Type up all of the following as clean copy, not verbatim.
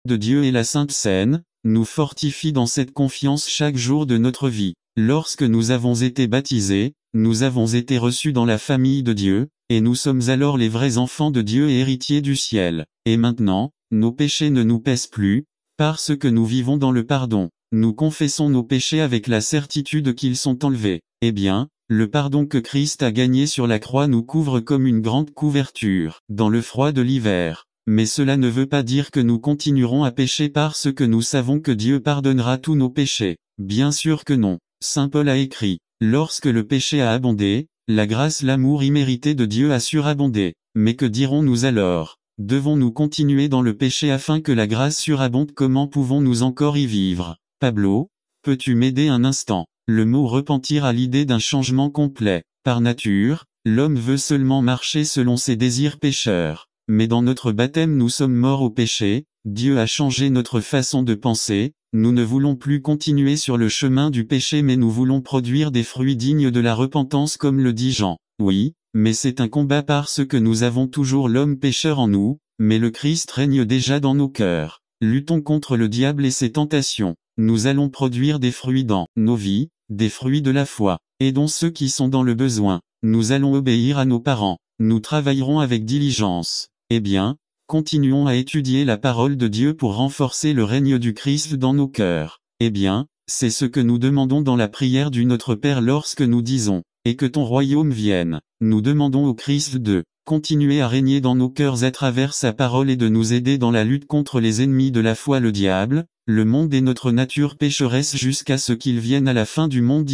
de Dieu et la Sainte Seine, nous fortifie dans cette confiance chaque jour de notre vie. Lorsque nous avons été baptisés, nous avons été reçus dans la famille de Dieu, et nous sommes alors les vrais enfants de Dieu et héritiers du ciel. Et maintenant, nos péchés ne nous pèsent plus, parce que nous vivons dans le pardon. Nous confessons nos péchés avec la certitude qu'ils sont enlevés. Eh bien, le pardon que Christ a gagné sur la croix nous couvre comme une grande couverture, dans le froid de l'hiver. Mais cela ne veut pas dire que nous continuerons à pécher parce que nous savons que Dieu pardonnera tous nos péchés. Bien sûr que non. Saint Paul a écrit, « Lorsque le péché a abondé, la grâce l'amour immérité de Dieu a surabondé. » Mais que dirons-nous alors? Devons-nous continuer dans le péché afin que la grâce surabonde? Comment pouvons-nous encore y vivre? Pablo, peux-tu m'aider un instant? Le mot repentir a l'idée d'un changement complet. Par nature, l'homme veut seulement marcher selon ses désirs pécheurs. Mais dans notre baptême nous sommes morts au péché, Dieu a changé notre façon de penser, nous ne voulons plus continuer sur le chemin du péché mais nous voulons produire des fruits dignes de la repentance comme le dit Jean. Oui, mais c'est un combat parce que nous avons toujours l'homme pécheur en nous, mais le Christ règne déjà dans nos cœurs. Luttons contre le diable et ses tentations. Nous allons produire des fruits dans nos vies, des fruits de la foi. Aidons ceux qui sont dans le besoin. Nous allons obéir à nos parents. Nous travaillerons avec diligence. Eh bien, continuons à étudier la parole de Dieu pour renforcer le règne du Christ dans nos cœurs. Eh bien, c'est ce que nous demandons dans la prière du Notre Père lorsque nous disons « Et que ton royaume vienne ». Nous demandons au Christ de continuer à régner dans nos cœurs à travers sa parole et de nous aider dans la lutte contre les ennemis de la foi, le diable, le monde et notre nature pécheresse jusqu'à ce qu'il vienne à la fin du monde.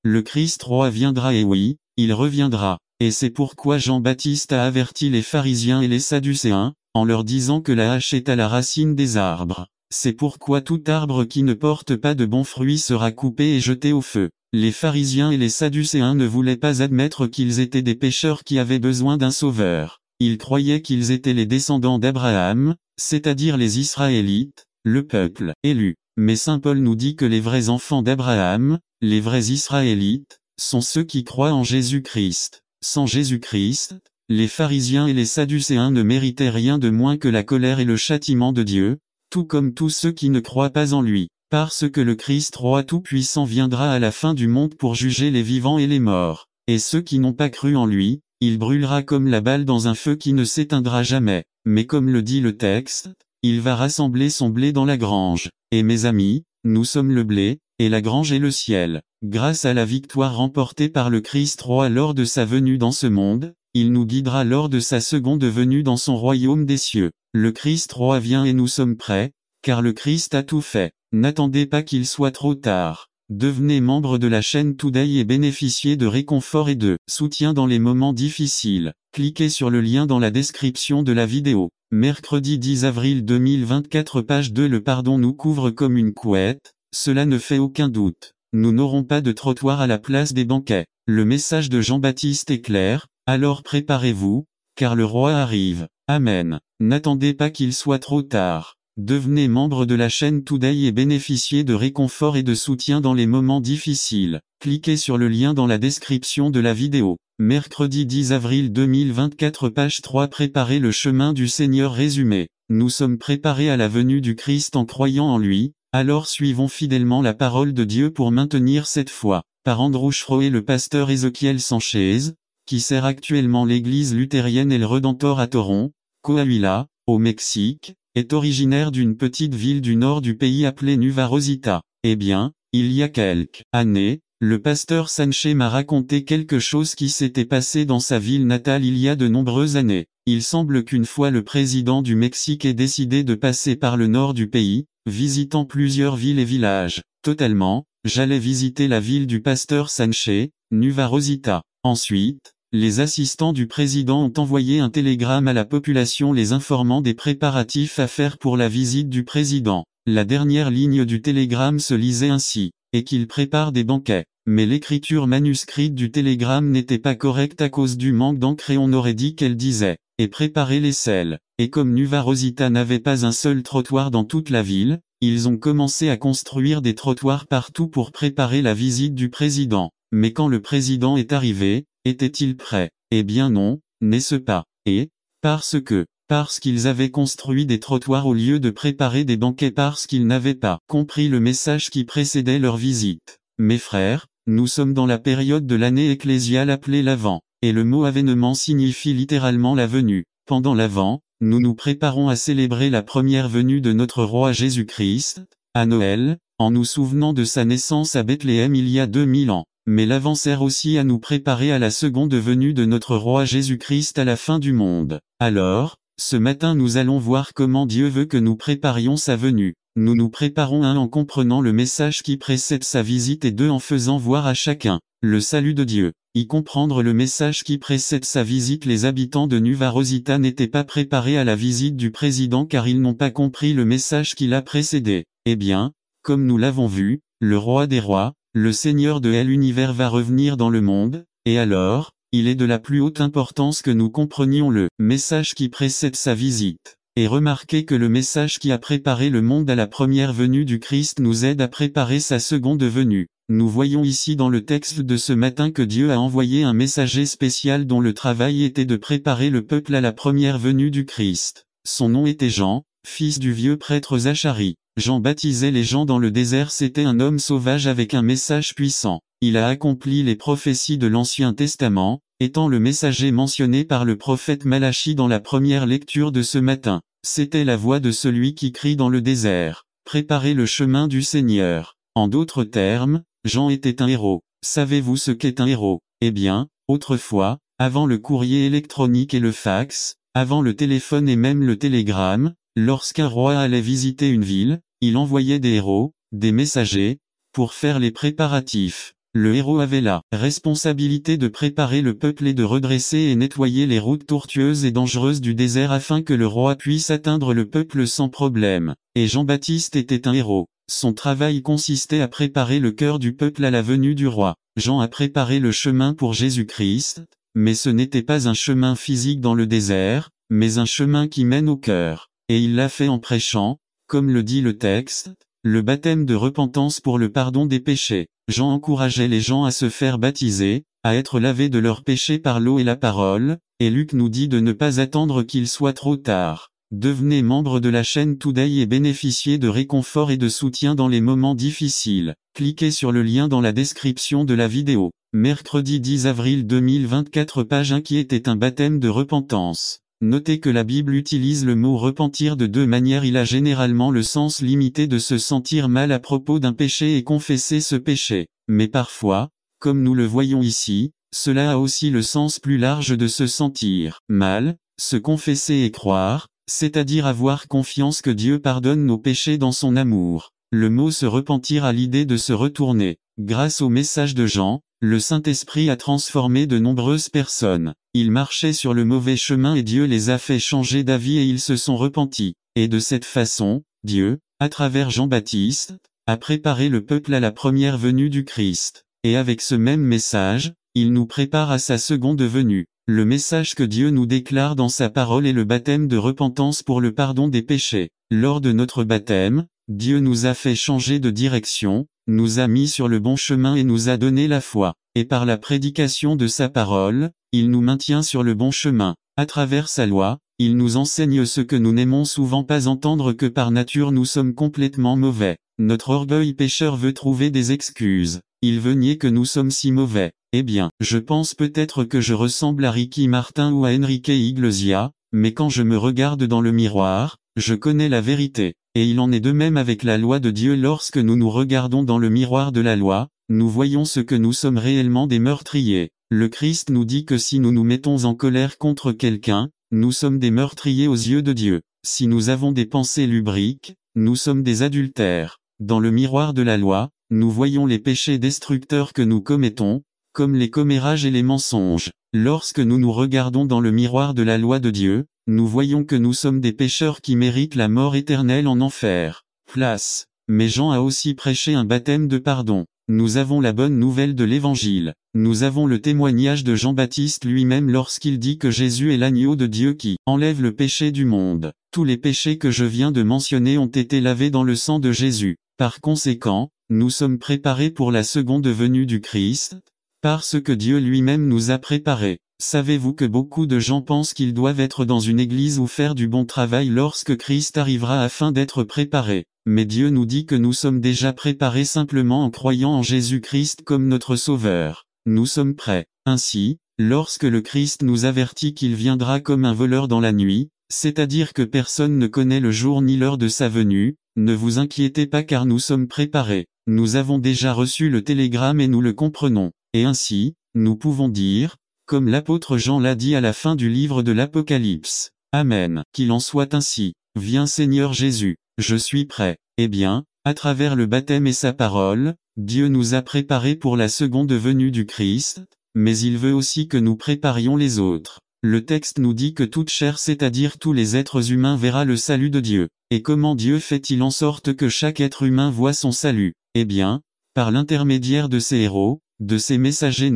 Le Christ roi viendra et oui, il reviendra. Et c'est pourquoi Jean-Baptiste a averti les pharisiens et les sadducéens, en leur disant que la hache est à la racine des arbres. C'est pourquoi tout arbre qui ne porte pas de bons fruits sera coupé et jeté au feu. Les pharisiens et les sadducéens ne voulaient pas admettre qu'ils étaient des pécheurs qui avaient besoin d'un sauveur. Ils croyaient qu'ils étaient les descendants d'Abraham, c'est-à-dire les Israélites, le peuple élu. Mais Saint Paul nous dit que les vrais enfants d'Abraham, les vrais Israélites, sont ceux qui croient en Jésus-Christ. Sans Jésus-Christ, les pharisiens et les sadducéens ne méritaient rien de moins que la colère et le châtiment de Dieu, tout comme tous ceux qui ne croient pas en lui. Parce que le Christ roi tout-puissant viendra à la fin du monde pour juger les vivants et les morts. Et ceux qui n'ont pas cru en lui, il brûlera comme la balle dans un feu qui ne s'éteindra jamais. Mais comme le dit le texte, il va rassembler son blé dans la grange. Et mes amis, nous sommes le blé, et la grange est le ciel. Grâce à la victoire remportée par le Christ roi lors de sa venue dans ce monde, il nous guidera lors de sa seconde venue dans son royaume des cieux. Le Christ roi vient et nous sommes prêts, car le Christ a tout fait. N'attendez pas qu'il soit trop tard. Devenez membre de la chaîne Today et bénéficiez de réconfort et de soutien dans les moments difficiles. Cliquez sur le lien dans la description de la vidéo. Mercredi 10 avril 2024 page 2. Le pardon nous couvre comme une couette, cela ne fait aucun doute. Nous n'aurons pas de trottoir à la place des banquets. Le message de Jean-Baptiste est clair, alors préparez-vous, car le roi arrive. Amen. N'attendez pas qu'il soit trop tard. Devenez membre de la chaîne Today et bénéficiez de réconfort et de soutien dans les moments difficiles. Cliquez sur le lien dans la description de la vidéo. Mercredi 10 avril 2024 page 3. Préparez le chemin du Seigneur résumé. Nous sommes préparés à la venue du Christ en croyant en lui, alors suivons fidèlement la parole de Dieu pour maintenir cette foi. Par Andrew Schroe. Le pasteur Ezequiel Sanchez, qui sert actuellement l'église luthérienne El Redentor à Torreón, Coahuila, au Mexique, est originaire d'une petite ville du nord du pays appelée Nueva Rosita. Eh bien, il y a quelques années, le pasteur Sanchez m'a raconté quelque chose qui s'était passé dans sa ville natale il y a de nombreuses années. Il semble qu'une fois le président du Mexique ait décidé de passer par le nord du pays, visitant plusieurs villes et villages. Totalement, j'allais visiter la ville du pasteur Sanchez, Nueva Rosita. Ensuite, les assistants du président ont envoyé un télégramme à la population les informant des préparatifs à faire pour la visite du président. La dernière ligne du télégramme se lisait ainsi, et qu'il prépare des banquets. Mais l'écriture manuscrite du télégramme n'était pas correcte à cause du manque d'encre et on aurait dit qu'elle disait « et préparez les selles ». Et comme Nueva Rosita n'avait pas un seul trottoir dans toute la ville, ils ont commencé à construire des trottoirs partout pour préparer la visite du président. Mais quand le président est arrivé, était-il prêt? Eh bien non, n'est-ce pas? Et, parce que, parce qu'ils avaient construit des trottoirs au lieu de préparer des banquets parce qu'ils n'avaient pas compris le message qui précédait leur visite. Mes frères, nous sommes dans la période de l'année ecclésiale appelée l'Avent, et le mot avènement signifie littéralement la venue. Pendant l'Avent, nous nous préparons à célébrer la première venue de notre roi Jésus-Christ, à Noël, en nous souvenant de sa naissance à Bethléem il y a 2000 ans. Mais l'Avent sert aussi à nous préparer à la seconde venue de notre roi Jésus-Christ à la fin du monde. Alors, ce matin nous allons voir comment Dieu veut que nous préparions sa venue. Nous nous préparons en comprenant le message qui précède sa visite et en faisant voir à chacun le salut de Dieu. Y comprendre le message qui précède sa visite. Les habitants de Nuva Rosita n'étaient pas préparés à la visite du président car ils n'ont pas compris le message qui l'a précédé. Eh bien, comme nous l'avons vu, le roi des rois, le Seigneur de l'univers va revenir dans le monde, et alors, il est de la plus haute importance que nous comprenions le message qui précède sa visite. Et remarquez que le message qui a préparé le monde à la première venue du Christ nous aide à préparer sa seconde venue. Nous voyons ici dans le texte de ce matin que Dieu a envoyé un messager spécial dont le travail était de préparer le peuple à la première venue du Christ. Son nom était Jean, fils du vieux prêtre Zacharie. Jean baptisait les gens dans le désert. C'était un homme sauvage avec un message puissant. Il a accompli les prophéties de l'Ancien Testament, étant le messager mentionné par le prophète Malachie dans la première lecture de ce matin. C'était la voix de celui qui crie dans le désert. Préparez le chemin du Seigneur. En d'autres termes, Jean était un héros. Savez-vous ce qu'est un héros? Eh bien, autrefois, avant le courrier électronique et le fax, avant le téléphone et même le télégramme, lorsqu'un roi allait visiter une ville, il envoyait des héros, des messagers, pour faire les préparatifs. Le héros avait la responsabilité de préparer le peuple et de redresser et nettoyer les routes tortueuses et dangereuses du désert afin que le roi puisse atteindre le peuple sans problème. Et Jean-Baptiste était un héros. Son travail consistait à préparer le cœur du peuple à la venue du roi. Jean a préparé le chemin pour Jésus-Christ, mais ce n'était pas un chemin physique dans le désert, mais un chemin qui mène au cœur. Et il l'a fait en prêchant, comme le dit le texte, le baptême de repentance pour le pardon des péchés. Jean encourageait les gens à se faire baptiser, à être lavés de leurs péchés par l'eau et la parole, et Luc nous dit de ne pas attendre qu'il soit trop tard. Devenez membre de la chaîne Today et bénéficiez de réconfort et de soutien dans les moments difficiles. Cliquez sur le lien dans la description de la vidéo. Mercredi 10 avril 2024 page 1 qui était un baptême de repentance. Notez que la Bible utilise le mot repentir de deux manières. Il a généralement le sens limité de se sentir mal à propos d'un péché et confesser ce péché. Mais parfois, comme nous le voyons ici, cela a aussi le sens plus large de se sentir mal, se confesser et croire, c'est-à-dire avoir confiance que Dieu pardonne nos péchés dans son amour. Le mot se repentir a l'idée de se retourner. Grâce au message de Jean, le Saint-Esprit a transformé de nombreuses personnes. Ils marchaient sur le mauvais chemin et Dieu les a fait changer d'avis et ils se sont repentis. Et de cette façon, Dieu, à travers Jean-Baptiste, a préparé le peuple à la première venue du Christ. Et avec ce même message, il nous prépare à sa seconde venue. Le message que Dieu nous déclare dans sa parole est le baptême de repentance pour le pardon des péchés. Lors de notre baptême, Dieu nous a fait changer de direction, nous a mis sur le bon chemin et nous a donné la foi. Et par la prédication de sa parole, il nous maintient sur le bon chemin. À travers sa loi, il nous enseigne ce que nous n'aimons souvent pas entendre, que par nature nous sommes complètement mauvais. Notre orgueil pécheur veut trouver des excuses. Il veut nier que nous sommes si mauvais. Eh bien, je pense peut-être que je ressemble à Ricky Martin ou à Enrique Iglesias, mais quand je me regarde dans le miroir, je connais la vérité. Et il en est de même avec la loi de Dieu. Lorsque nous nous regardons dans le miroir de la loi, nous voyons ce que nous sommes réellement, des meurtriers. Le Christ nous dit que si nous nous mettons en colère contre quelqu'un, nous sommes des meurtriers aux yeux de Dieu. Si nous avons des pensées lubriques, nous sommes des adultères. Dans le miroir de la loi, nous voyons les péchés destructeurs que nous commettons, comme les commérages et les mensonges. Lorsque nous nous regardons dans le miroir de la loi de Dieu, nous voyons que nous sommes des pécheurs qui méritent la mort éternelle en enfer. Place. Mais Jean a aussi prêché un baptême de pardon. Nous avons la bonne nouvelle de l'Évangile. Nous avons le témoignage de Jean-Baptiste lui-même lorsqu'il dit que Jésus est l'agneau de Dieu qui enlève le péché du monde. Tous les péchés que je viens de mentionner ont été lavés dans le sang de Jésus. Par conséquent, nous sommes préparés pour la seconde venue du Christ, parce que Dieu lui-même nous a préparés. Savez-vous que beaucoup de gens pensent qu'ils doivent être dans une église ou faire du bon travail lorsque Christ arrivera afin d'être préparés? Mais Dieu nous dit que nous sommes déjà préparés simplement en croyant en Jésus-Christ comme notre Sauveur. Nous sommes prêts. Ainsi, lorsque le Christ nous avertit qu'il viendra comme un voleur dans la nuit, c'est-à-dire que personne ne connaît le jour ni l'heure de sa venue, ne vous inquiétez pas car nous sommes préparés. Nous avons déjà reçu le télégramme et nous le comprenons. Et ainsi, nous pouvons dire, comme l'apôtre Jean l'a dit à la fin du livre de l'Apocalypse. Amen. Qu'il en soit ainsi. Viens Seigneur Jésus. Je suis prêt. Eh bien, à travers le baptême et sa parole, Dieu nous a préparés pour la seconde venue du Christ, mais il veut aussi que nous préparions les autres. Le texte nous dit que toute chair, c'est-à-dire tous les êtres humains, verra le salut de Dieu. Et comment Dieu fait-il en sorte que chaque être humain voit son salut? Eh bien, par l'intermédiaire de ses héros, de ses messagers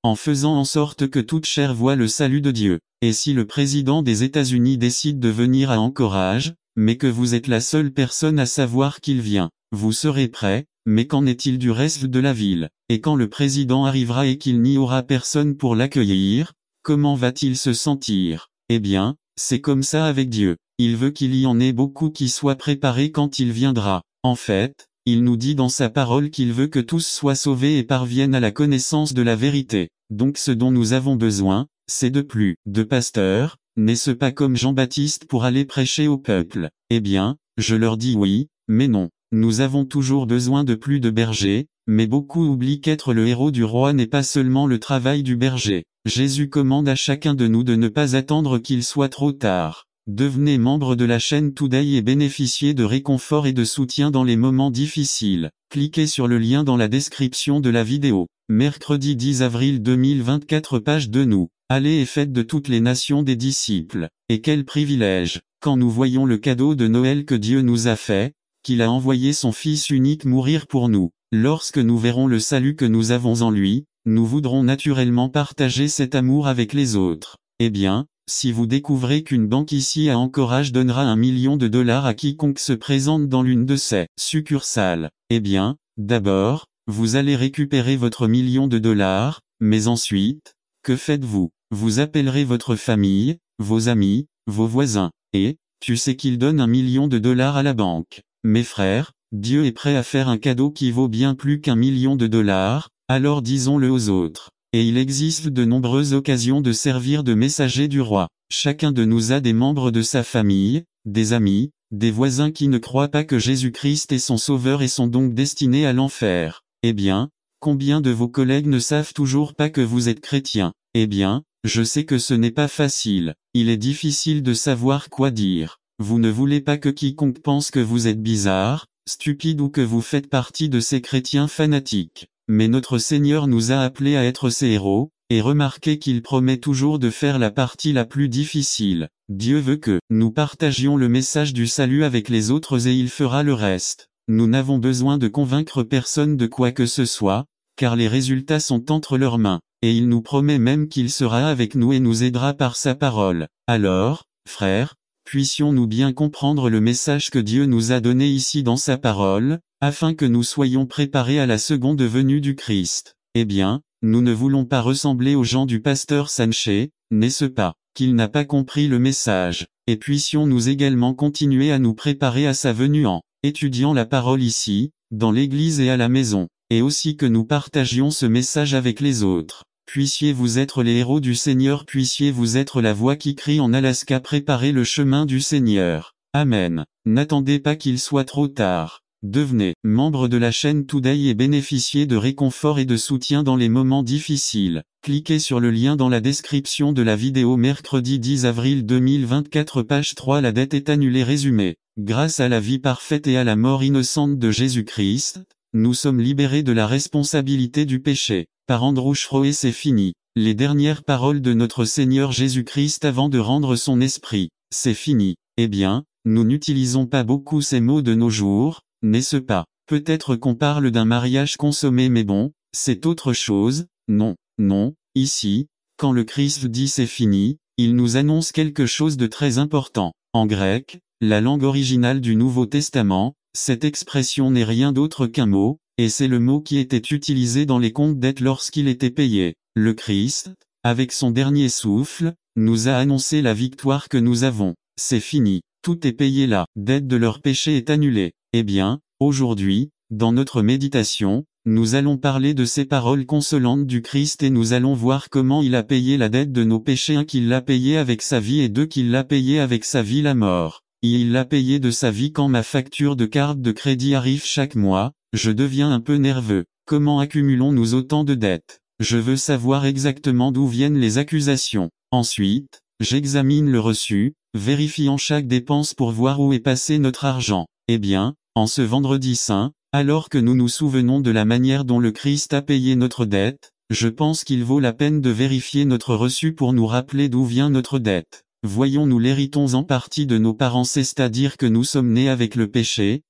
en faisant en sorte que toute chair voie le salut de Dieu. Et si le président des États-Unis décide de venir à Anchorage, mais que vous êtes la seule personne à savoir qu'il vient, vous serez prêt, mais qu'en est-il du reste de la ville? Et quand le président arrivera et qu'il n'y aura personne pour l'accueillir, comment va-t-il se sentir? Eh bien, c'est comme ça avec Dieu. Il veut qu'il y en ait beaucoup qui soient préparés quand il viendra. En fait, il nous dit dans sa parole qu'il veut que tous soient sauvés et parviennent à la connaissance de la vérité. Donc ce dont nous avons besoin, c'est de plus de pasteurs, n'est-ce pas, comme Jean-Baptiste pour aller prêcher au peuple? Eh bien, je leur dis oui, mais non. Nous avons toujours besoin de plus de bergers, mais beaucoup oublient qu'être le héros du roi n'est pas seulement le travail du berger. Jésus commande à chacun de nous de ne pas attendre qu'il soit trop tard. Devenez membre de la chaîne Today et bénéficiez de réconfort et de soutien dans les moments difficiles. Cliquez sur le lien dans la description de la vidéo. Mercredi 10 avril 2024, page 2. Nous. Allez et faites de toutes les nations des disciples. Et quel privilège, quand nous voyons le cadeau de Noël que Dieu nous a fait, qu'il a envoyé son Fils unique mourir pour nous. Lorsque nous verrons le salut que nous avons en lui, nous voudrons naturellement partager cet amour avec les autres. Eh bien, si vous découvrez qu'une banque ici à Anchorage donnera $1 million à quiconque se présente dans l'une de ses succursales, eh bien, d'abord, vous allez récupérer votre $1 million, mais ensuite, que faites-vous? Vous appellerez votre famille, vos amis, vos voisins, et, tu sais qu'ils donnent $1 million à la banque. Mes frères, Dieu est prêt à faire un cadeau qui vaut bien plus qu'$1 million, alors disons-le aux autres. Et il existe de nombreuses occasions de servir de messager du roi. Chacun de nous a des membres de sa famille, des amis, des voisins qui ne croient pas que Jésus-Christ est son sauveur et sont donc destinés à l'enfer. Eh bien, combien de vos collègues ne savent toujours pas que vous êtes chrétien? Eh bien, je sais que ce n'est pas facile. Il est difficile de savoir quoi dire. Vous ne voulez pas que quiconque pense que vous êtes bizarre, stupide ou que vous faites partie de ces chrétiens fanatiques. Mais notre Seigneur nous a appelés à être ses héros, et remarquez qu'il promet toujours de faire la partie la plus difficile. Dieu veut que nous partagions le message du salut avec les autres et il fera le reste. Nous n'avons besoin de convaincre personne de quoi que ce soit, car les résultats sont entre leurs mains, et il nous promet même qu'il sera avec nous et nous aidera par sa parole. Alors, frères, puissions-nous bien comprendre le message que Dieu nous a donné ici dans sa parole, afin que nous soyons préparés à la seconde venue du Christ. Eh bien, nous ne voulons pas ressembler aux gens du pasteur Sanché, n'est-ce pas, qu'il n'a pas compris le message, et puissions-nous également continuer à nous préparer à sa venue en étudiant la parole ici, dans l'église et à la maison, et aussi que nous partagions ce message avec les autres. Puissiez-vous être les héros du Seigneur, puissiez-vous être la voix qui crie en Alaska, préparez le chemin du Seigneur. Amen. N'attendez pas qu'il soit trop tard. Devenez membre de la chaîne Today et bénéficiez de réconfort et de soutien dans les moments difficiles. Cliquez sur le lien dans la description de la vidéo. Mercredi 10 avril 2024, page 3. La dette est annulée. Résumé. Grâce à la vie parfaite et à la mort innocente de Jésus-Christ, nous sommes libérés de la responsabilité du péché. Par Andrew Schroe. C'est fini. Les dernières paroles de notre Seigneur Jésus-Christ avant de rendre son esprit. C'est fini. Eh bien, nous n'utilisons pas beaucoup ces mots de nos jours, n'est-ce pas? Peut-être qu'on parle d'un mariage consommé, mais bon, c'est autre chose. Non, non, ici, quand le Christ dit c'est fini, il nous annonce quelque chose de très important. En grec, la langue originale du Nouveau Testament, cette expression n'est rien d'autre qu'un mot, et c'est le mot qui était utilisé dans les comptes dettes lorsqu'il était payé. Le Christ, avec son dernier souffle, nous a annoncé la victoire que nous avons. C'est fini, tout est payé, la dette de leur péché est annulée. Eh bien, aujourd'hui, dans notre méditation, nous allons parler de ces paroles consolantes du Christ et nous allons voir comment il a payé la dette de nos péchés. 1. Qu'il l'a payé avec sa vie et 2. Qu'il l'a payé avec sa vie la mort. Et il l'a payé de sa vie. Quand ma facture de carte de crédit arrive chaque mois, je deviens un peu nerveux. Comment accumulons-nous autant de dettes? Je veux savoir exactement d'où viennent les accusations. Ensuite, j'examine le reçu, vérifiant chaque dépense pour voir où est passé notre argent. Eh bien, en ce vendredi saint, alors que nous nous souvenons de la manière dont le Christ a payé notre dette, je pense qu'il vaut la peine de vérifier notre reçu pour nous rappeler d'où vient notre dette. Voyons, nous l'héritons en partie de nos parents, c'est-à-dire que nous sommes nés avec le péché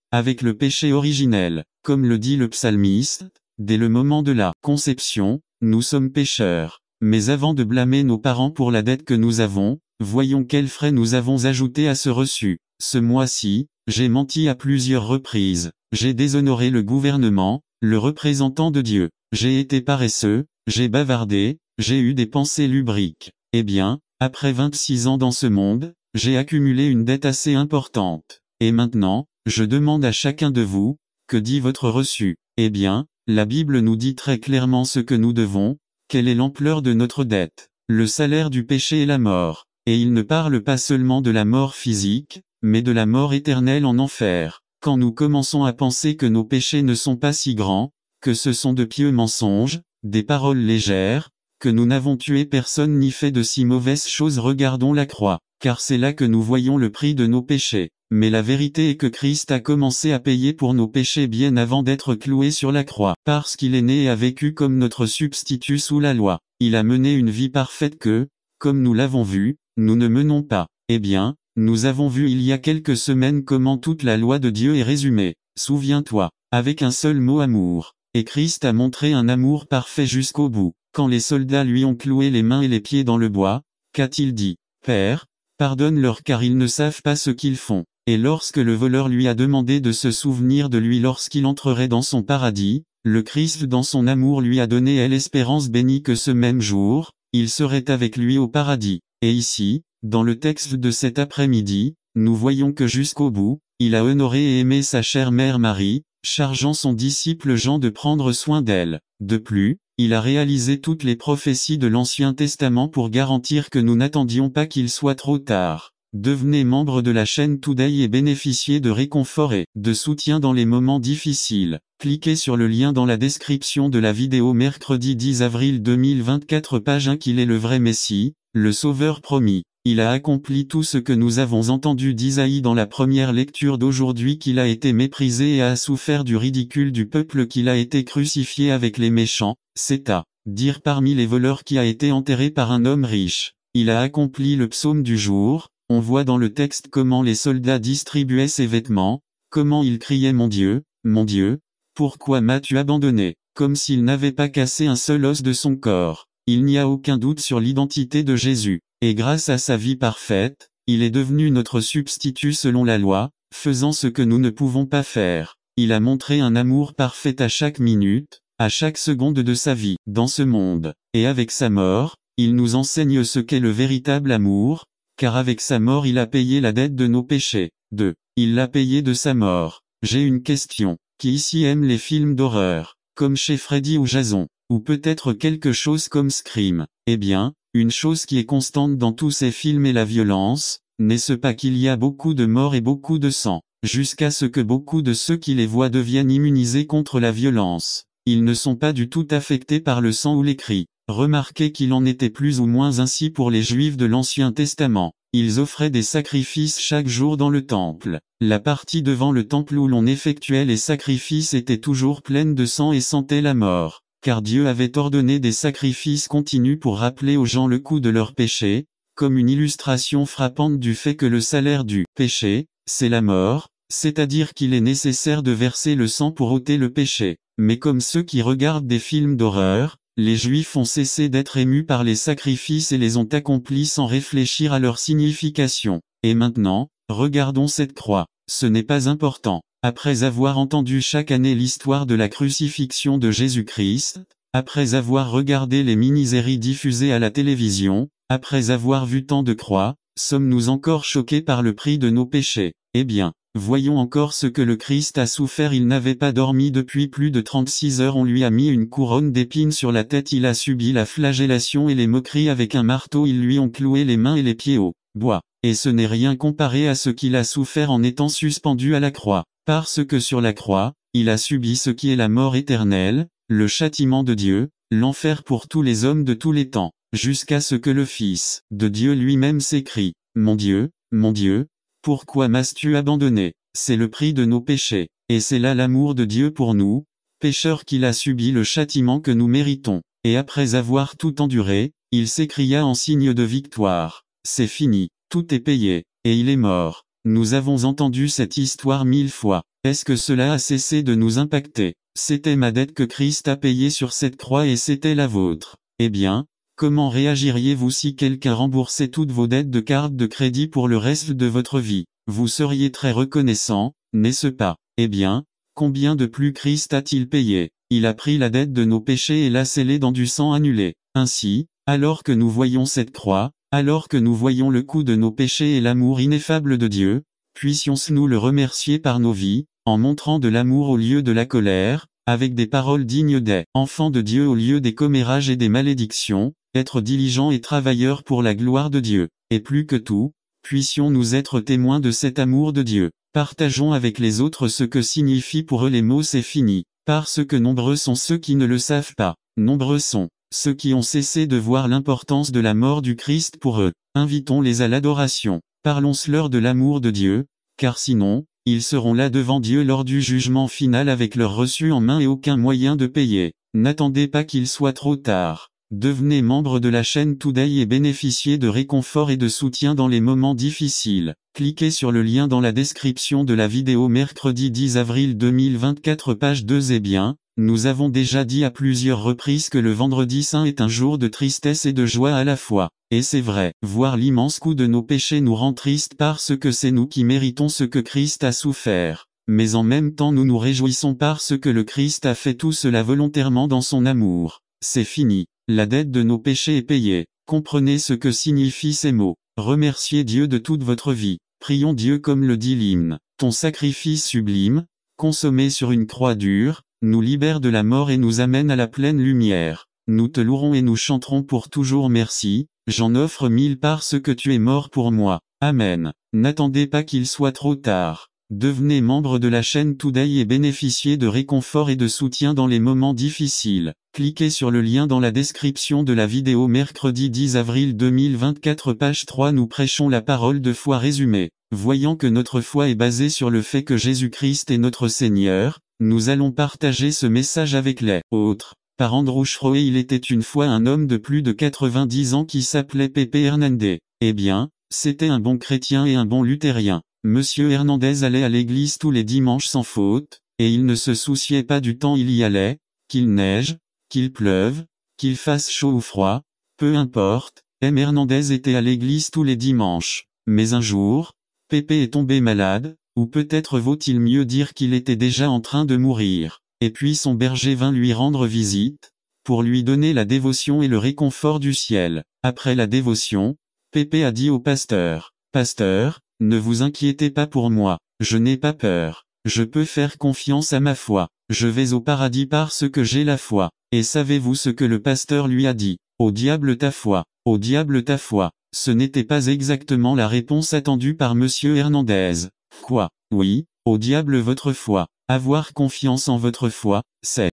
originel. Comme le dit le psalmiste, dès le moment de la conception, nous sommes pécheurs. Mais avant de blâmer nos parents pour la dette que nous avons, voyons quels frais nous avons ajoutés à ce reçu. Ce mois-ci, j'ai menti à plusieurs reprises. J'ai déshonoré le gouvernement, le représentant de Dieu. J'ai été paresseux, j'ai bavardé, j'ai eu des pensées lubriques. Eh bien, après 26 ans dans ce monde, j'ai accumulé une dette assez importante. Et maintenant, je demande à chacun de vous, que dit votre reçu? Eh bien, la Bible nous dit très clairement ce que nous devons, quelle est l'ampleur de notre dette. Le salaire du péché est la mort. Et il ne parle pas seulement de la mort physique, mais de la mort éternelle en enfer. Quand nous commençons à penser que nos péchés ne sont pas si grands, que ce sont de pieux mensonges, des paroles légères, que nous n'avons tué personne ni fait de si mauvaises choses, regardons la croix, car c'est là que nous voyons le prix de nos péchés. Mais la vérité est que Christ a commencé à payer pour nos péchés bien avant d'être cloué sur la croix, parce qu'il est né et a vécu comme notre substitut sous la loi. Il a mené une vie parfaite que, comme nous l'avons vu, nous ne menons pas. Eh bien, nous avons vu il y a quelques semaines comment toute la loi de Dieu est résumée. Souviens-toi, avec un seul mot: amour. Et Christ a montré un amour parfait jusqu'au bout. Quand les soldats lui ont cloué les mains et les pieds dans le bois, qu'a-t-il dit? Père, pardonne-leur car ils ne savent pas ce qu'ils font. Et lorsque le voleur lui a demandé de se souvenir de lui lorsqu'il entrerait dans son paradis, le Christ dans son amour lui a donné l'espérance bénie que ce même jour, il serait avec lui au paradis. Et ici, dans le texte de cet après-midi, nous voyons que jusqu'au bout, il a honoré et aimé sa chère mère Marie, chargeant son disciple Jean de prendre soin d'elle. De plus, il a réalisé toutes les prophéties de l'Ancien Testament pour garantir que nous n'attendions pas qu'il soit trop tard. Devenez membre de la chaîne Today et bénéficiez de réconfort et de soutien dans les moments difficiles. Cliquez sur le lien dans la description de la vidéo. Mercredi 10 avril 2024, page 1. Qu'il est le vrai Messie, le Sauveur promis. Il a accompli tout ce que nous avons entendu d'Isaïe dans la première lecture d'aujourd'hui, qu'il a été méprisé et a souffert du ridicule du peuple, qu'il a été crucifié avec les méchants, c'est à dire parmi les voleurs, qui a été enterré par un homme riche. Il a accompli le psaume du jour. On voit dans le texte comment les soldats distribuaient ses vêtements, comment ils criaient: mon Dieu, pourquoi m'as-tu abandonné? Comme s'il n'avait pas cassé un seul os de son corps. Il n'y a aucun doute sur l'identité de Jésus. Et grâce à sa vie parfaite, il est devenu notre substitut selon la loi, faisant ce que nous ne pouvons pas faire. Il a montré un amour parfait à chaque minute, à chaque seconde de sa vie, dans ce monde. Et avec sa mort, il nous enseigne ce qu'est le véritable amour, car avec sa mort il a payé la dette de nos péchés. 2. Il l'a payé de sa mort. J'ai une question. Qui ici aime les films d'horreur, comme chez Freddy ou Jason, ou peut-être quelque chose comme Scream? Eh bien, une chose qui est constante dans tous ces films est la violence. N'est-ce pas qu'il y a beaucoup de morts et beaucoup de sang, jusqu'à ce que beaucoup de ceux qui les voient deviennent immunisés contre la violence. Ils ne sont pas du tout affectés par le sang ou les cris. Remarquez qu'il en était plus ou moins ainsi pour les Juifs de l'Ancien Testament. Ils offraient des sacrifices chaque jour dans le temple. La partie devant le temple où l'on effectuait les sacrifices était toujours pleine de sang et sentait la mort, car Dieu avait ordonné des sacrifices continus pour rappeler aux gens le coût de leurs péchés, comme une illustration frappante du fait que le salaire du péché, c'est la mort, c'est-à-dire qu'il est nécessaire de verser le sang pour ôter le péché. Mais comme ceux qui regardent des films d'horreur, les Juifs ont cessé d'être émus par les sacrifices et les ont accomplis sans réfléchir à leur signification. Et maintenant, regardons cette croix. Ce n'est pas important. Après avoir entendu chaque année l'histoire de la crucifixion de Jésus-Christ, après avoir regardé les mini-séries diffusées à la télévision, après avoir vu tant de croix, sommes-nous encore choqués par le prix de nos péchés? Eh bien, voyons encore ce que le Christ a souffert. Il n'avait pas dormi depuis plus de 36 heures. On lui a mis une couronne d'épines sur la tête. Il a subi la flagellation et les moqueries avec un marteau. Ils lui ont cloué les mains et les pieds au bois. Et ce n'est rien comparé à ce qu'il a souffert en étant suspendu à la croix. Parce que sur la croix, il a subi ce qui est la mort éternelle, le châtiment de Dieu, l'enfer pour tous les hommes de tous les temps, jusqu'à ce que le Fils de Dieu lui-même s'écrie, « Mon Dieu, pourquoi m'as-tu abandonné ?» C'est le prix de nos péchés, et c'est là l'amour de Dieu pour nous, pécheurs, qu'il a subi le châtiment que nous méritons. Et après avoir tout enduré, il s'écria en signe de victoire, « C'est fini, tout est payé, et il est mort. » Nous avons entendu cette histoire 1000 fois. Est-ce que cela a cessé de nous impacter? C'était ma dette que Christ a payée sur cette croix et c'était la vôtre. Eh bien, comment réagiriez-vous si quelqu'un remboursait toutes vos dettes de carte de crédit pour le reste de votre vie? Vous seriez très reconnaissant, n'est-ce pas? Eh bien, combien de plus Christ a-t-il payé? Il a pris la dette de nos péchés et l'a scellée dans du sang annulé. Ainsi, alors que nous voyons cette croix, alors que nous voyons le coût de nos péchés et l'amour ineffable de Dieu, puissions-nous le remercier par nos vies, en montrant de l'amour au lieu de la colère, avec des paroles dignes des enfants de Dieu au lieu des commérages et des malédictions, être diligents et travailleurs pour la gloire de Dieu. Et plus que tout, puissions-nous être témoins de cet amour de Dieu. Partageons avec les autres ce que signifient pour eux les mots « c'est fini », parce que nombreux sont ceux qui ne le savent pas. Nombreux sont ceux qui ont cessé de voir l'importance de la mort du Christ pour eux. Invitons-les à l'adoration. Parlons-leur de l'amour de Dieu, car sinon, ils seront là devant Dieu lors du jugement final avec leur reçu en main et aucun moyen de payer. N'attendez pas qu'il soit trop tard. Devenez membre de la chaîne Today et bénéficiez de réconfort et de soutien dans les moments difficiles. Cliquez sur le lien dans la description de la vidéo mercredi 10 avril 2024 page 2. Eh bien, nous avons déjà dit à plusieurs reprises que le vendredi saint est un jour de tristesse et de joie à la fois. Et c'est vrai, voir l'immense coût de nos péchés nous rend tristes parce que c'est nous qui méritons ce que Christ a souffert. Mais en même temps nous nous réjouissons parce que le Christ a fait tout cela volontairement dans son amour. C'est fini. La dette de nos péchés est payée. Comprenez ce que signifient ces mots. Remerciez Dieu de toute votre vie. Prions Dieu comme le dit l'hymne. Ton sacrifice sublime, consommé sur une croix dure, nous libère de la mort et nous amène à la pleine lumière. Nous te louerons et nous chanterons pour toujours merci, j'en offre 1000 parce que tu es mort pour moi. Amen. N'attendez pas qu'il soit trop tard. Devenez membre de la chaîne Today et bénéficiez de réconfort et de soutien dans les moments difficiles. Cliquez sur le lien dans la description de la vidéo mercredi 10 avril 2024 page 3. Nous prêchons la parole de foi résumée. Voyant que notre foi est basée sur le fait que Jésus-Christ est notre Seigneur, nous allons partager ce message avec les autres. Par Andrew Schroe. Il était une fois un homme de plus de 90 ans qui s'appelait Pepe Hernandez. Eh bien, c'était un bon chrétien et un bon luthérien. Monsieur Hernandez allait à l'église tous les dimanches sans faute, et il ne se souciait pas du temps il y allait, qu'il neige, qu'il pleuve, qu'il fasse chaud ou froid, peu importe, M. Hernandez était à l'église tous les dimanches. Mais un jour, Pépé est tombé malade, ou peut-être vaut-il mieux dire qu'il était déjà en train de mourir. Et puis son berger vint lui rendre visite, pour lui donner la dévotion et le réconfort du ciel. Après la dévotion, Pépé a dit au pasteur, « Pasteur, ne vous inquiétez pas pour moi, je n'ai pas peur, je peux faire confiance à ma foi, je vais au paradis parce que j'ai la foi. » Et savez-vous ce que le pasteur lui a dit? « Au diable ta foi, au diable ta foi. » Ce n'était pas exactement la réponse attendue par Monsieur Hernandez. Quoi? Oui, au diable votre foi. Avoir confiance en votre foi, c'est